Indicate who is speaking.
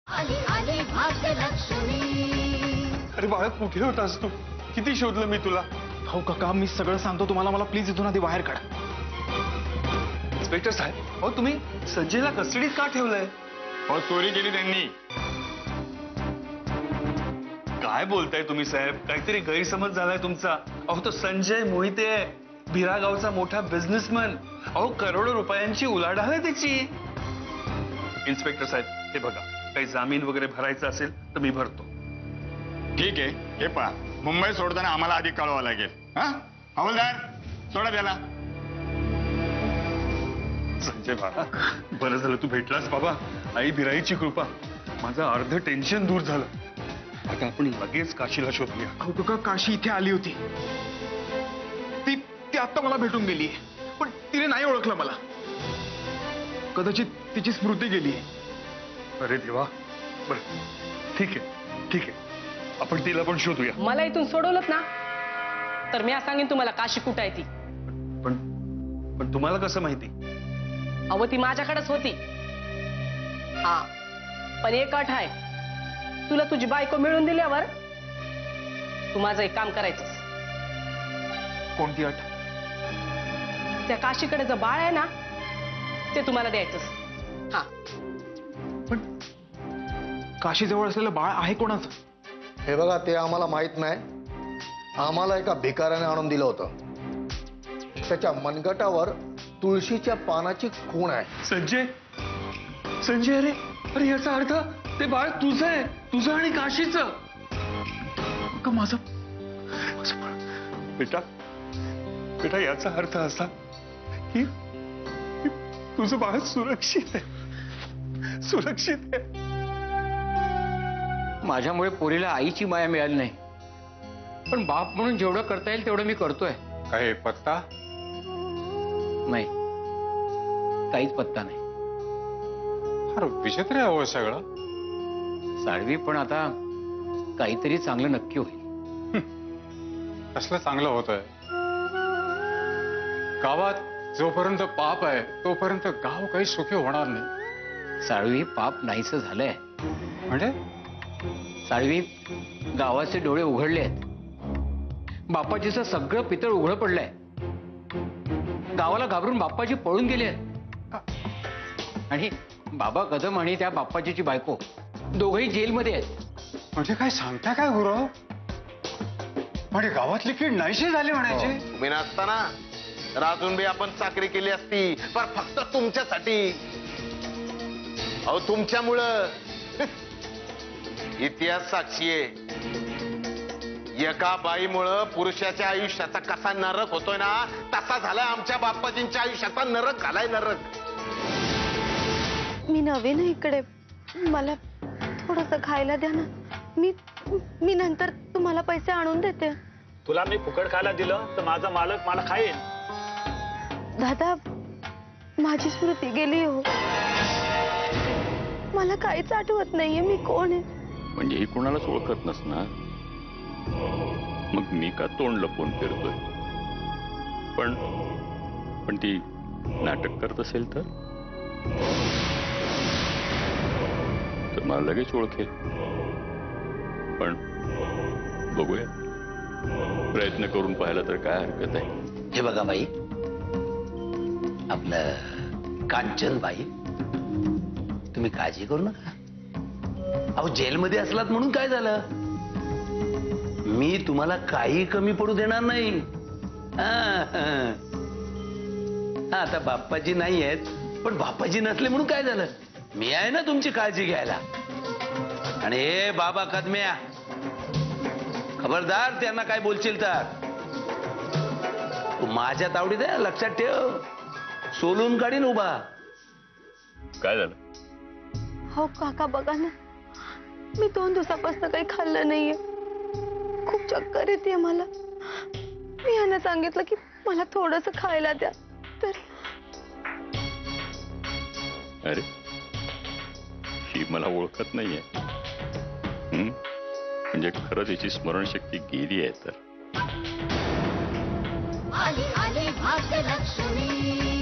Speaker 1: आली आली भाग्यलक्ष्मी।
Speaker 2: अरे बाळा, कुठे होतास तू? किती शोधलं मी तुला.
Speaker 3: हो काका, मी सगळं सांगतो तुम्हाला, मला प्लीज इथून आधी बाहेर काढा.
Speaker 2: इन्स्पेक्टर साहेब, अहो तुम्ही संजयला कस्टडीत का ठेवलंय?
Speaker 4: हो, चोरी केली त्यांनी.
Speaker 2: काय बोलताय तुम्ही साहेब? काहीतरी गैरसमज झालाय तुमचा. अहो तो संजय मोहिते आहे, भिरागावचा मोठा बिझनेसमॅन. अहो करोडो रुपयांची उलाढाल आहे त्याची. इन्स्पेक्टर साहेब, हे बघा, काही जामीन वगैरे भरायचा असेल तर मी भरतो.
Speaker 4: ठीक आहे, हे पहा, मुंबई सोडताना आम्हाला आधी कळवावं लागेल. हा, हवालदार, सोडा त्याला.
Speaker 2: संजय बाबा, बरं झालं तू भेटलास बाबा. आई बिराईची कृपा, माझं अर्ध टेन्शन दूर झालं. आता आपण लगेच काशीला शोधूया.
Speaker 3: अहो काका, काशी इथे आली होती. ती आता मला भेटून गेली, पण तिने नाही ओळखलं मला. कदाचित तिची स्मृती गेली.
Speaker 2: अरे देवा. बरं, ठीक आहे ठीक आहे, आपण तिला पण शोधूया.
Speaker 5: मला इथून सोडवलंत ना तर मी सांगेन तुम्हाला काशी कुठं आहे ती.
Speaker 2: पण तुम्हाला कसं माहिती?
Speaker 5: अहो ती माझ्याकडेच होती. हा, पण एक अट आहे, तुला तुझी बायको मिळून दिल्यावर तू माझं एक काम करायचं.
Speaker 3: कोणती अट?
Speaker 5: त्या काशीकडे जे बाळ आहे ना ते तुम्हाला द्यायचं. हा,
Speaker 3: पण काशीजवळ असलेलं बाळ आहे कोणाचं?
Speaker 6: हे बघा, ते आम्हाला माहित नाही. आम्हाला एका भिकाऱ्याने आणून दिलं होतं. त्याच्या मनगटावर तुळशीच्या पानाची खूण आहे.
Speaker 2: संजय, संजय, अरे अरे याचा अर्थ ते बाळ तुझं आहे, तुझं आणि काशीचं.
Speaker 3: का माझं?
Speaker 2: बेटा, बेटा, याचा अर्थ असा की तुझं बाळ सुरक्षित आहे, सुरक्षित आहे.
Speaker 7: माझ्यामुळे पोरीला आईची माया मिळाली नाही, पण बाप म्हणून जेवढं करता येईल तेवढं मी करतोय.
Speaker 4: काय पत्ता?
Speaker 7: नाही, काहीच पत्ता नाही.
Speaker 4: फार विचित्र आहे हो सगळं.
Speaker 7: साळवी, पण आता काहीतरी चांगलं नक्की होईल.
Speaker 4: कसलं चांगलं होतंय? गावात जोपर्यंत पाप आहे तोपर्यंत गाव काही सुखी होणार नाही.
Speaker 7: साळवी, पाप नाहीसं झालंय.
Speaker 4: म्हणजे
Speaker 7: साळवी, गावाचे डोळे उघडले आहेत. बाप्पाजीचं सगळं पितळ उघडं पडलंय. गावाला घाबरून बाप्पाजी पळून गेले आहेत. आणि बाबा कदम आणि त्या बाप्पाजीची बायको दोघंही जेलमध्ये आहेत.
Speaker 4: म्हणजे काय सांगता काय गुरु? म्हणजे गावातली कीड नाहीशी झाली म्हणायची?
Speaker 8: तुम्ही नसताना तर अजून बी आपण चाकरी केली असती, पण फक्त तुमच्यासाठी. अहो तुमच्यामुळं इतिहास साक्षी आहे. एका बाईमुळं पुरुषाच्या आयुष्याचा कसा नरक होतोय ना, तसा झालाय आमच्या बाप्पाजींच्या आयुष्याचा नरक झालाय, नरक.
Speaker 9: मी नवीन आहे इकडे, मला थोडंसं खायला द्या ना. मी नंतर तुम्हाला पैसे आणून देते.
Speaker 10: तुला मी फुकट खायला दिलं तर माझा मालक मला खाईल.
Speaker 9: दादा, माझी स्मृती गेली हो. मला काहीच आठवत नाहीये मी कोण आहे.
Speaker 11: म्हणजे ही कोणालाच ओळखत नसणार, मग मी का तोंड लपवून फिरतोय? पण ती नाटक करत असेल तर मला लगेच ओळखेल. पण बघूया, प्रयत्न करून पाहिला तर काय हरकत आहे.
Speaker 8: हे बघा बाई, आपलं कांचन बाई, तुम्ही काळजी करू नका. अहो जेलमध्ये असलात म्हणून काय झालं? मी तुम्हाला काही कमी पडू देणार नाही. आता बाप्पाजी नाही आहेत, पण बाप्पाजी नसले म्हणून काय झालं? मी आहे ना तुमची काळजी घ्यायला. आणि हे बाबा कदम्या, खबरदार त्यांना काय बोलशील तर तू माझ्या तावडीत आहे, लक्षात ठेव. सोलून काढीन उभा.
Speaker 11: काय झालं?
Speaker 9: हो काका, बघा ना, मी 2 दिवसापासून काही खाल्लं नाहीये. खूप चक्कर येते मला. मी यांना सांगितलं की मला थोडंसं खायला द्या, तर
Speaker 11: अरे, ही मला ओळखत नाहीये. म्हणजे खरं तिची स्मरणशक्ती गेली आहे तर.
Speaker 1: आली आली भाग्यलक्ष्मी।